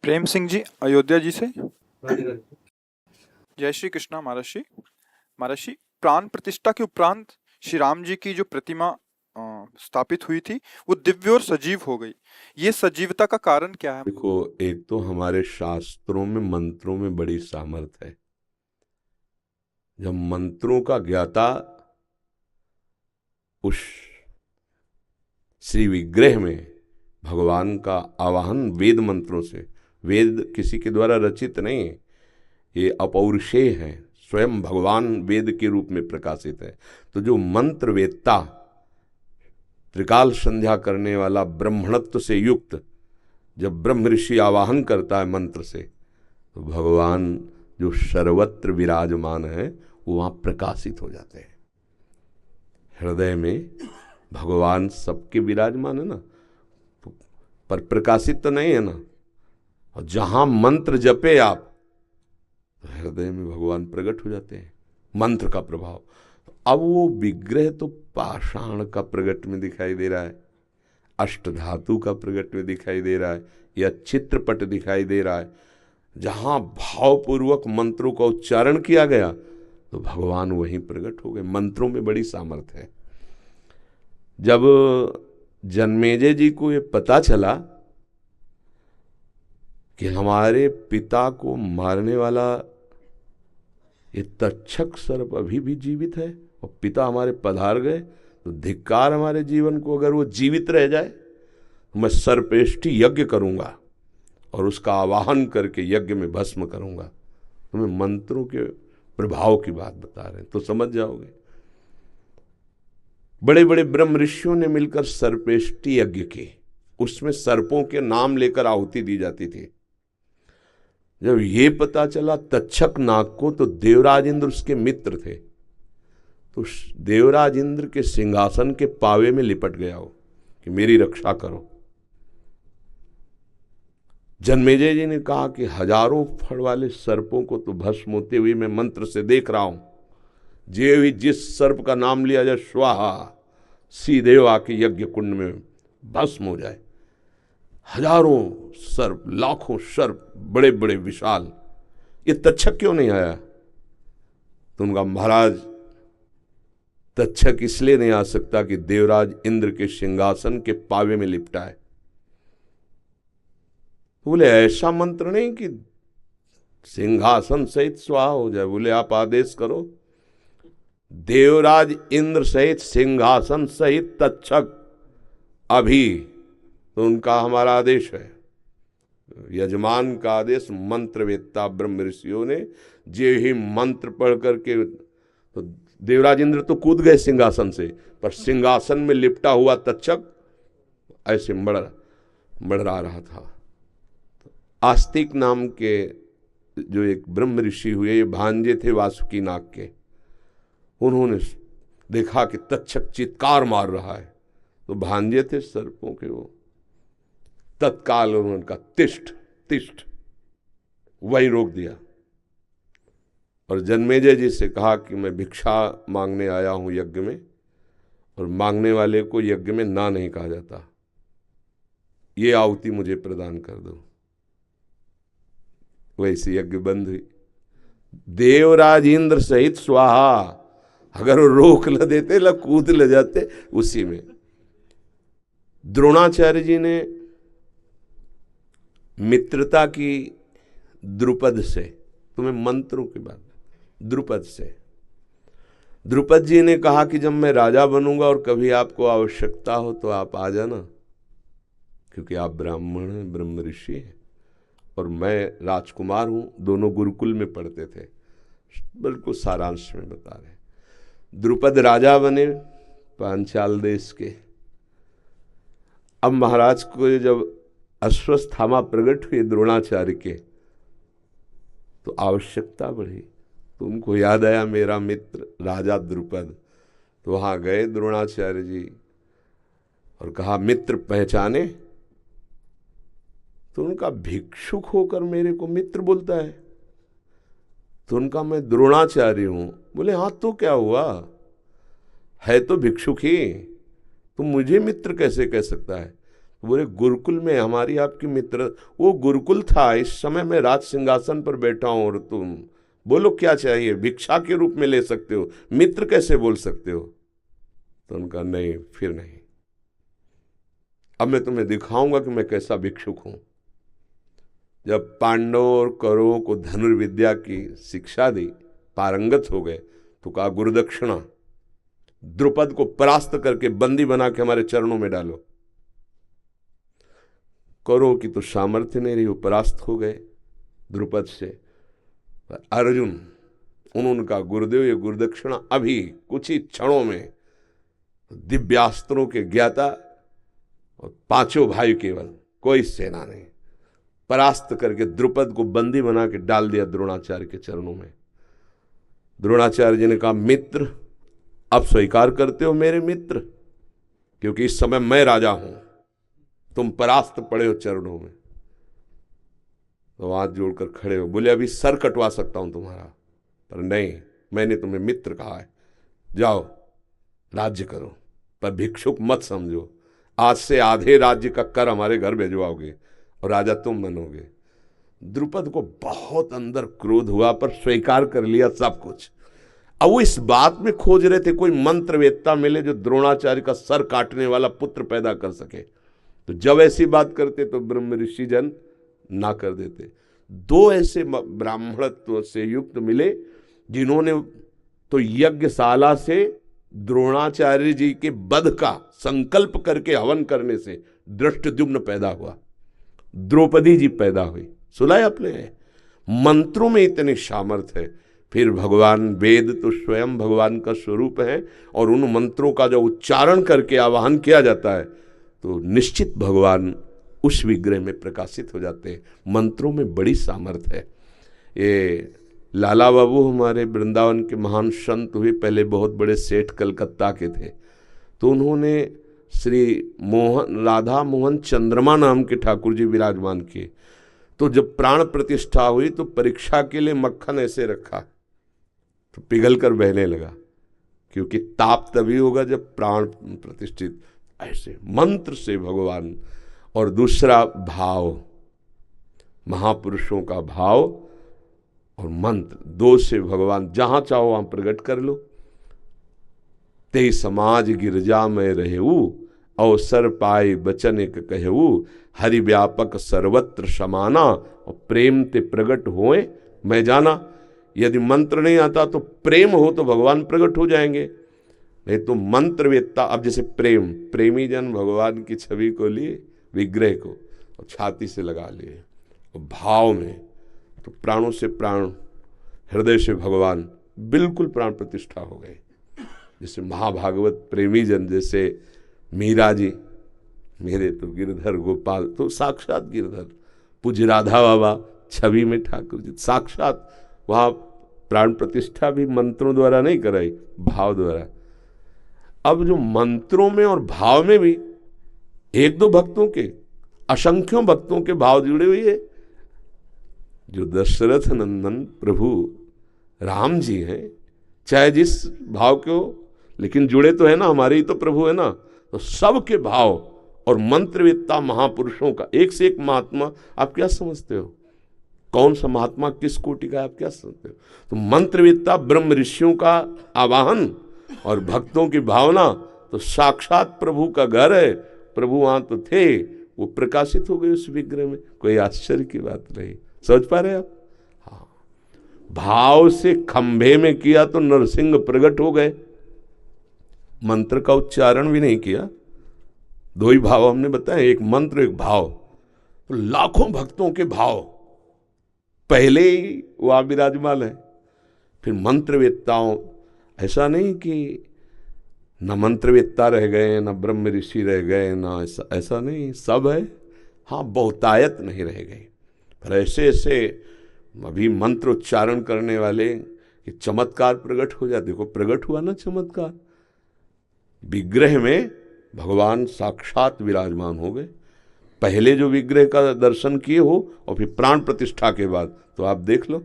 प्रेम सिंह जी अयोध्या जी से। राधे। जय श्री कृष्णा महर्षि। महर्षि, प्राण प्रतिष्ठा के उपरांत श्री राम जी की जो प्रतिमा स्थापित हुई थी वो दिव्य और सजीव हो गई। ये सजीवता का कारण क्या है? देखो, एक तो हमारे शास्त्रों में मंत्रों में बड़ी सामर्थ्य है। जब मंत्रों का ज्ञाता उस श्री विग्रह में भगवान का आवाहन वेद मंत्रों से, वेद किसी के द्वारा रचित नहीं है, ये अपौरुषेय है, स्वयं भगवान वेद के रूप में प्रकाशित है। तो जो मंत्र वेत्ता, त्रिकाल संध्या करने वाला, ब्रह्मणत्व से युक्त, जब ब्रह्म ऋषि आवाहन करता है मंत्र से, तो भगवान जो सर्वत्र विराजमान है वो वहाँ प्रकाशित हो जाते हैं। हृदय में भगवान सबके विराजमान है ना, पर प्रकाशित तो नहीं है ना। और जहाँ मंत्र जपे आप, तो हृदय में भगवान प्रकट हो जाते हैं, मंत्र का प्रभाव। अब वो विग्रह तो पाषाण का प्रकट में दिखाई दे रहा है, अष्टधातु का प्रकट में दिखाई दे रहा है, या चित्रपट दिखाई दे रहा है। जहां भावपूर्वक मंत्रों का उच्चारण किया गया तो भगवान वहीं प्रकट हो गए। मंत्रों में बड़ी सामर्थ्य है। जब जन्मेजय जी को ये पता चला कि हमारे पिता को मारने वाला ये तक्षक सर्प अभी भी जीवित है और पिता हमारे पधार गए, तो धिक्कार हमारे जीवन को, अगर वो जीवित रह जाए तो मैं सर्पेष्ठी यज्ञ करूंगा और उसका आवाहन करके यज्ञ में भस्म करूंगा। तुम्हें मंत्रों के प्रभाव की बात बता रहे हैं तो समझ जाओगे। बड़े बड़े ब्रह्म ऋषियों ने मिलकर सर्पेष्ठी यज्ञ की, उसमें सर्पों के नाम लेकर आहुति दी जाती थी। जब ये पता चला तक्षक नाग को, तो देवराज इंद्र उसके मित्र थे, तो देवराज इंद्र के सिंहासन के पावे में लिपट गया हो कि मेरी रक्षा करो। जन्मेजय जी ने कहा कि हजारों फड़ वाले सर्पों को तो भस्म होते हुए मैं मंत्र से देख रहा हूं, जे भी जिस सर्प का नाम लिया जाए स्वाहा, सीधे आके यज्ञ कुंड में भस्म हो जाए। हजारों सर्प, लाखों सर्प, बड़े बड़े विशाल, ये तक्षक क्यों नहीं आया? तो उनका महाराज, तक्षक इसलिए नहीं आ सकता कि देवराज इंद्र के सिंहासन के पावे में लिपटा है। बोले ऐसा मंत्र नहीं कि सिंहासन सहित स्वाहा हो जाए। बोले आप आदेश करो, देवराज इंद्र सहित सिंहासन सहित तक्षक अभी। तो उनका हमारा आदेश है, यजमान का आदेश। मंत्रवेत्ता ब्रह्म ऋषियों ने जे ही मंत्र पढ़ करके, तो देवराज इंद्र तो कूद गए सिंहासन से, पर सिंहासन में लिपटा हुआ तक्षक ऐसे मड़रा रहा था। आस्तिक नाम के जो एक ब्रह्म ऋषि हुए, ये भांजे थे वासुकी नाग के, उन्होंने देखा कि तक्षक चित्कार मार रहा है, तो भांजे थे सर्पों के, वो तत्काल उन्होंने कहा तिष्ठ तिष्ठ, वही रोक दिया। और जन्मेजय जी से कहा कि मैं भिक्षा मांगने आया हूं यज्ञ में, और मांगने वाले को यज्ञ में ना नहीं कहा जाता, ये आहुति मुझे प्रदान कर दो। वैसे यज्ञ बंद हुई। देवराज इंद्र सहित स्वाहा, अगर वो रोक ल देते, ल कूद ले जाते उसी में। द्रोणाचार्य जी ने मित्रता की द्रुपद से, तुम्हें मंत्रों की बात, द्रुपद से, द्रुपद जी ने कहा कि जब मैं राजा बनूंगा और कभी आपको आवश्यकता हो तो आप आ जाना, क्योंकि आप ब्राह्मण हैं, ब्रह्म ऋषि हैं, और मैं राजकुमार हूं। दोनों गुरुकुल में पढ़ते थे। बिल्कुल सारांश में बता रहे। द्रुपद राजा बने पांचाल देश के। अब महाराज को जब अश्वत्थामा प्रकट हुए द्रोणाचार्य के, तो आवश्यकता बढ़ी, तो उनको याद आया मेरा मित्र राजा द्रुपद। तो वहां गए द्रोणाचार्य जी और कहा मित्र पहचाने? तो उनका भिक्षुक होकर मेरे को मित्र बोलता है। तो उनका मैं द्रोणाचार्य हूं। बोले हाँ, तो क्या हुआ, है तो भिक्षुक ही, तो मुझे मित्र कैसे कह सकता है? बोले गुरुकुल में हमारी आपकी मित्र, वो गुरुकुल था, इस समय मैं राज सिंहासन पर बैठा हूं और तुम बोलो क्या चाहिए, भिक्षा के रूप में ले सकते हो, मित्र कैसे बोल सकते हो? तो उनका नहीं, फिर नहीं, अब मैं तुम्हें दिखाऊंगा कि मैं कैसा भिक्षुक हूं। जब पांडवों और कौरवों को धनुर्विद्या की शिक्षा दी, पारंगत हो गए, तो कहा गुरुदक्षिणा, द्रुपद को परास्त करके बंदी बना के हमारे चरणों में डालो। कौरवों की तो सामर्थ्य नहीं रही, वो परास्त हो गए द्रुपद से। पर अर्जुन, उन्होंने कहा गुरुदेव ये गुरुदक्षिणा अभी कुछ ही क्षणों में, दिव्यास्त्रों के ज्ञाता और पांचों भाई केवल, कोई सेना नहीं, परास्त करके द्रुपद को बंदी बना के डाल दिया द्रोणाचार्य के चरणों में। द्रोणाचार्य जी ने कहा मित्र, अब स्वीकार करते हो मेरे मित्र, क्योंकि इस समय मैं राजा हूं, तुम परास्त पड़े हो चरणों में। तो हाथ जोड़कर खड़े हो, बोले अभी सर कटवा सकता हूं तुम्हारा, पर नहीं, मैंने तुम्हें मित्र कहा है, जाओ राज्य करो, पर भिक्षुक मत समझो। आज से आधे राज्य का कर हमारे घर भेजवाओगे और राजा तुम बनोगे। द्रुपद को बहुत अंदर क्रोध हुआ, पर स्वीकार कर लिया सब कुछ। अब वो इस बात में खोज रहे थे कोई मंत्रवेत्ता मिले जो द्रोणाचार्य का सर काटने वाला पुत्र पैदा कर सके। तो जब ऐसी बात करते तो ब्रह्म ऋषि जन ना कर देते। दो ऐसे ब्राह्मणत्व से युक्त मिले जिन्होंने तो यज्ञशाला से द्रोणाचार्य जी के वध का संकल्प करके हवन करने से दृष्टद्युम्न पैदा हुआ, द्रौपदी जी पैदा हुई। सुना है आपने? मंत्रों में इतनी सामर्थ्य है। फिर भगवान, वेद तो स्वयं भगवान का स्वरूप है, और उन मंत्रों का जो उच्चारण करके आवाहन किया जाता है तो निश्चित भगवान उस विग्रह में प्रकाशित हो जाते हैं। मंत्रों में बड़ी सामर्थ्य है। ये लाला बाबू हमारे वृंदावन के महान संत हुए, पहले बहुत बड़े सेठ कलकत्ता के थे। तो उन्होंने श्री राधा मोहन चंद्रमा नाम के ठाकुर जी विराजमान किए। तो जब प्राण प्रतिष्ठा हुई तो परीक्षा के लिए मक्खन ऐसे रखा तो पिघल कर बहने लगा, क्योंकि ताप तभी होगा जब प्राण प्रतिष्ठित। ऐसे मंत्र से भगवान, और दूसरा भाव, महापुरुषों का भाव और मंत्र, दो से भगवान जहां चाहो वहां प्रकट कर लो। ते समाज गिरजा में रहेऊ, अवसर पाए बचन एक कहऊ, हरि व्यापक सर्वत्र समाना, और प्रेम ते प्रकट होए मैं जाना। यदि मंत्र नहीं आता तो प्रेम हो तो भगवान प्रकट हो जाएंगे, नहीं तो मंत्रवेत्ता। अब जैसे प्रेम, प्रेमी जन भगवान की छवि को लिए, विग्रह को, और छाती से लगा लिए, और भाव में तो प्राणों से प्राण, हृदय से भगवान, बिल्कुल प्राण प्रतिष्ठा हो गए। जैसे महाभागवत प्रेमी जन, जैसे मीरा जी, मेरे तो गिरधर गोपाल, तो साक्षात गिरधर, पूज्य राधा बाबा छवि में ठाकुर जी, साक्षात वहाँ प्राण प्रतिष्ठा भी मंत्रों द्वारा नहीं कराई, भाव द्वारा। अब जो मंत्रों में और भाव में भी एक दो भक्तों के, असंख्यों भक्तों के भाव जुड़े हुए है। जो दशरथ नंदन प्रभु राम जी हैं, चाहे जिस भाव के हो, लेकिन जुड़े तो है ना, हमारे ही तो प्रभु है ना। तो सबके भाव और मंत्रवेत्ता महापुरुषों का, एक से एक महात्मा, आप क्या समझते हो? कौन सा महात्मा किस कोटि का, आप क्या समझते हो? तो मंत्रवेत्ता ब्रह्म ऋषियों का आवाहन और भक्तों की भावना, तो साक्षात प्रभु का घर है। प्रभु वहां तो थे, वो प्रकाशित हो गए उस विग्रह में। कोई आश्चर्य की बात नहीं। समझ पा रहे आप? हाँ, भाव से खंभे में किया तो नरसिंह प्रकट हो गए, मंत्र का उच्चारण भी नहीं किया। दो ही भाव हमने बताए, एक मंत्र एक भाव। तो लाखों भक्तों के भाव पहले ही वहां विराजमान है। फिर मंत्रवेत्ताओं, ऐसा नहीं कि न मंत्रवेत्ता रह गए, न ब्रह्म ऋषि रह गए, न ऐसा नहीं, सब है। हाँ, बहुतायत नहीं रह गई, पर ऐसे ऐसे अभी मंत्र उच्चारण करने वाले कि चमत्कार प्रकट हो जाए। देखो प्रकट हुआ ना चमत्कार, विग्रह में भगवान साक्षात विराजमान हो गए। पहले जो विग्रह का दर्शन किए हो और फिर प्राण प्रतिष्ठा के बाद, तो आप देख लो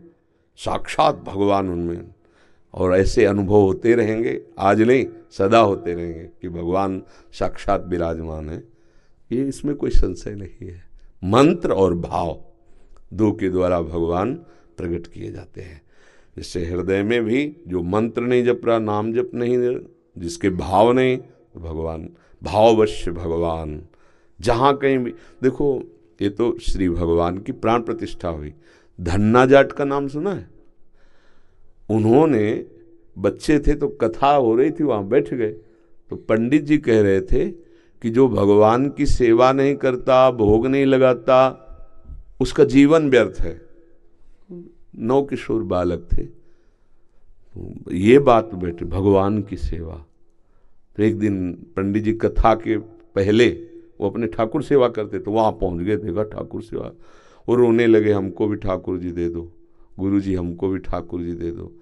साक्षात भगवान उनमें। और ऐसे अनुभव होते रहेंगे, आज नहीं सदा होते रहेंगे कि भगवान साक्षात विराजमान है। ये इसमें कोई संशय नहीं है। मंत्र और भाव दो के द्वारा भगवान प्रकट किए जाते हैं। जैसे हृदय में भी जो मंत्र नहीं जप रहा, नाम जप नहीं, जिसके भाव नहीं, तो भगवान भाववश्य भगवान जहाँ कहीं भी देखो। ये तो श्री भगवान की प्राण प्रतिष्ठा हुई। धन्ना जाट का नाम सुना है? उन्होंने बच्चे थे तो कथा हो रही थी, वहाँ बैठ गए तो पंडित जी कह रहे थे कि जो भगवान की सेवा नहीं करता, भोग नहीं लगाता, उसका जीवन व्यर्थ है। 9 किशोर बालक थे, तो ये बात बैठे भगवान की सेवा। तो एक दिन पंडित जी कथा के पहले वो अपने ठाकुर सेवा करते, तो वहाँ पहुँच गए, देखा ठाकुर सेवा, वो रोने लगे, हमको भी ठाकुर जी दे दो, गुरु जी हमको भी ठाकुर जी दे दो।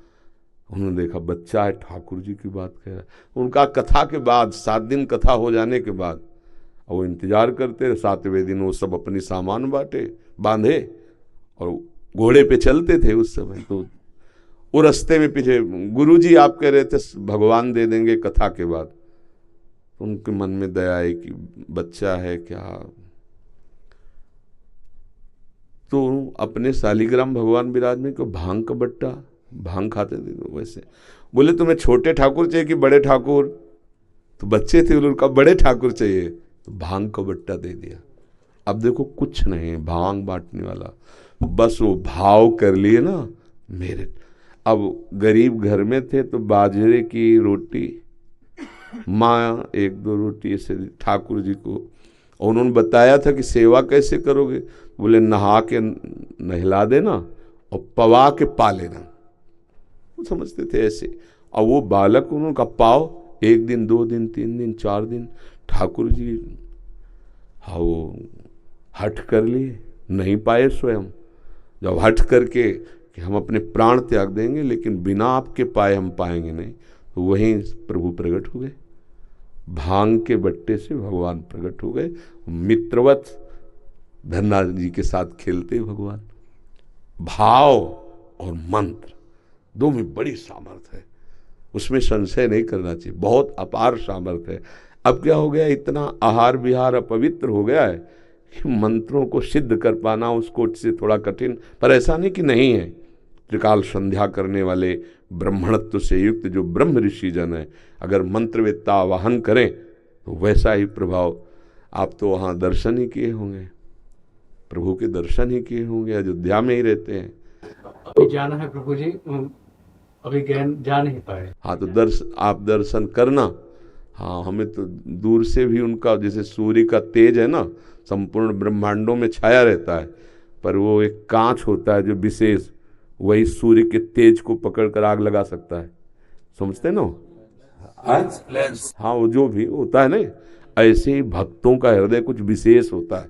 उन्होंने देखा बच्चा है, ठाकुर जी की बात कह रहा है। उनका कथा के बाद 7 दिन कथा हो जाने के बाद वो इंतजार करते, 7वें दिन वो सब अपनी सामान बांधे और घोड़े पे चलते थे उस समय। तो वो रास्ते में पीछे गुरु जी आप कह रहे थे भगवान दे देंगे कथा के बाद। तो उनके मन में दया आई कि बच्चा है क्या, तो अपने शालिग्राम भगवान विराज को भांग का बट्टा, भांग खाते थे, तो वैसे बोले तुम्हें छोटे ठाकुर चाहिए कि बड़े ठाकुर? तो बच्चे थे, उनका बड़े ठाकुर चाहिए, तो भांग का बट्टा दे दिया। अब देखो कुछ नहीं, भांग बांटने वाला, बस वो भाव कर लिए ना मेरे। अब गरीब घर में थे तो बाजरे की रोटी, माँ 1-2 रोटी ऐसे ठाकुर जी को। और उन्होंने बताया था कि सेवा कैसे करोगे, बोले नहा के नहला देना और पवा के पा लेना। वो समझते थे ऐसे। और वो बालक उनका पाव 1 दिन 2 दिन 3 दिन 4 दिन ठाकुर जी हाँ वो हठ कर लिए, नहीं पाए स्वयं। जब हठ करके कि हम अपने प्राण त्याग देंगे लेकिन बिना आपके पाए हम पाएंगे नहीं, तो वहीं प्रभु प्रकट हो गए। भांग के बट्टे से भगवान प्रकट हो गए, मित्रवत धन्ना जी के साथ खेलते भगवान। भाव और मंत्र दो में बड़ी सामर्थ्य है, उसमें संशय नहीं करना चाहिए, बहुत अपार सामर्थ्य है। अब क्या हो गया, इतना आहार विहार अपवित्र हो गया है कि मंत्रों को सिद्ध कर पाना उसको से थोड़ा कठिन। पर ऐसा नहीं कि नहीं है, त्रिकाल संध्या करने वाले ब्रह्मणत्व से युक्त जो ब्रह्म ऋषि जन है, अगर मंत्रवेत्ता आवाहन करें तो वैसा ही प्रभाव। आप तो वहाँ दर्शन ही किए होंगे, प्रभु के दर्शन ही किए होंगे, अयोध्या में ही रहते हैं। अभी जाना है प्रभु जी, अभी जा नहीं पाए। हाँ तो आप दर्शन करना। हाँ हमें तो दूर से भी उनका, जैसे सूर्य का तेज है ना, संपूर्ण ब्रह्मांडों में छाया रहता है, पर वो एक कांच होता है जो विशेष, वही सूर्य के तेज को पकड़कर आग लगा सकता है, समझते ना? हाँ वो जो भी होता है ना, ऐसे ही भक्तों का हृदय कुछ विशेष होता है,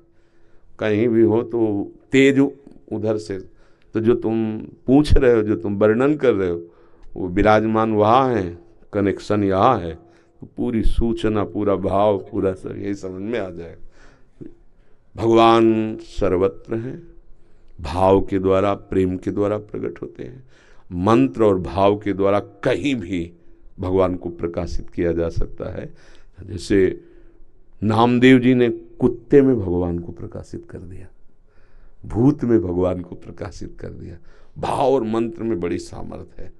कहीं भी हो तो तेज उधर से। तो जो तुम पूछ रहे हो, जो तुम वर्णन कर रहे हो, वो विराजमान वहाँ है, कनेक्शन यहाँ है, तो पूरी सूचना, पूरा भाव, पूरा सब यही समझ में आ जाए। भगवान सर्वत्र हैं, भाव के द्वारा, प्रेम के द्वारा प्रकट होते हैं। मंत्र और भाव के द्वारा कहीं भी भगवान को प्रकाशित किया जा सकता है। जैसे नामदेव जी ने कुत्ते में भगवान को प्रकाशित कर दिया, भूत में भगवान को प्रकाशित कर दिया। भाव और मंत्र में बड़ी सामर्थ्य है।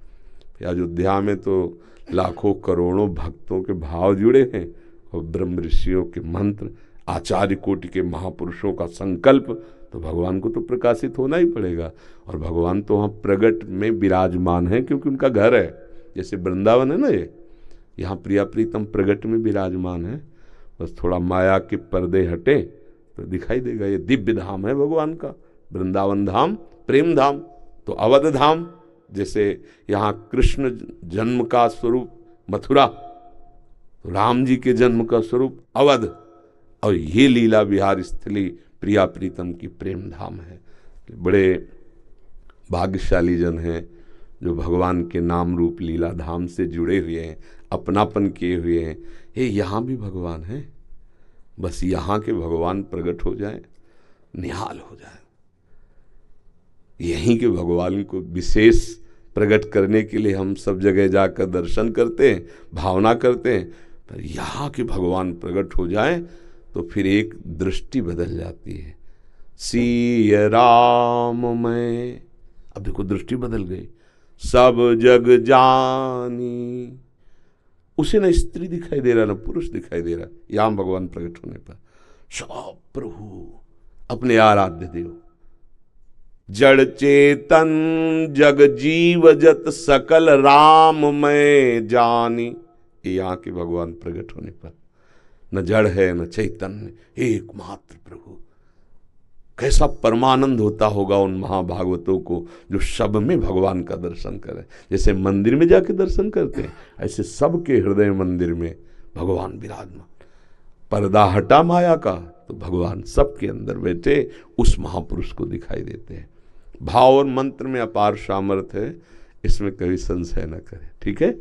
अयोध्या में तो लाखों करोड़ों भक्तों के भाव जुड़े हैं, और ब्रह्म ऋषियों के मंत्र, आचार्य कोटि के महापुरुषों का संकल्प, तो भगवान को तो प्रकाशित होना ही पड़ेगा। और भगवान तो वहाँ प्रगट में विराजमान है, क्योंकि उनका घर है। जैसे वृंदावन है ना, ये यहाँ प्रिया प्रीतम प्रगट में विराजमान है। बस थोड़ा माया के पर्दे हटे तो दिखाई देगा, ये दिव्य धाम है भगवान का। वृंदावन धाम प्रेम धाम, तो अवध धाम, जैसे यहाँ कृष्ण जन्म का स्वरूप मथुरा, तो राम जी के जन्म का स्वरूप अवध, और ये लीला विहार स्थली प्रिया प्रीतम की प्रेम धाम है। बड़े भाग्यशाली जन हैं जो भगवान के नाम रूप लीला धाम से जुड़े हुए हैं, अपनापन किए हुए हैं। ये यहाँ भी भगवान है, बस यहाँ के भगवान प्रकट हो जाए, निहाल हो जाए। यहीं के भगवान को विशेष प्रकट करने के लिए हम सब जगह जाकर दर्शन करते हैं, भावना करते हैं, पर यहाँ के भगवान प्रकट हो जाए तो फिर एक दृष्टि बदल जाती है। सिय राम मैं, अब देखो दृष्टि बदल गई। सब जग जानी, उसे न स्त्री दिखाई दे रहा न पुरुष दिखाई दे रहा। यहाँ भगवान प्रकट होने पर सब प्रभु अपने आराध्य देव। जड़ चेतन जग जीव जत सकल राम मैं जानी, ये यहाँ के भगवान प्रकट होने पर न जड़ है न चैतन्य, एकमात्र प्रभु। कैसा परमानंद होता होगा उन महाभागवतों को जो सब में भगवान का दर्शन करें। जैसे मंदिर में जाके दर्शन करते हैं, ऐसे सबके हृदय मंदिर में भगवान विराजमान। पर्दा हटा माया का तो भगवान सबके अंदर बैठे उस महापुरुष को दिखाई देते हैं। भाव और मंत्र में अपार सामर्थ्य है, इसमें कभी संशय न करें। ठीक है।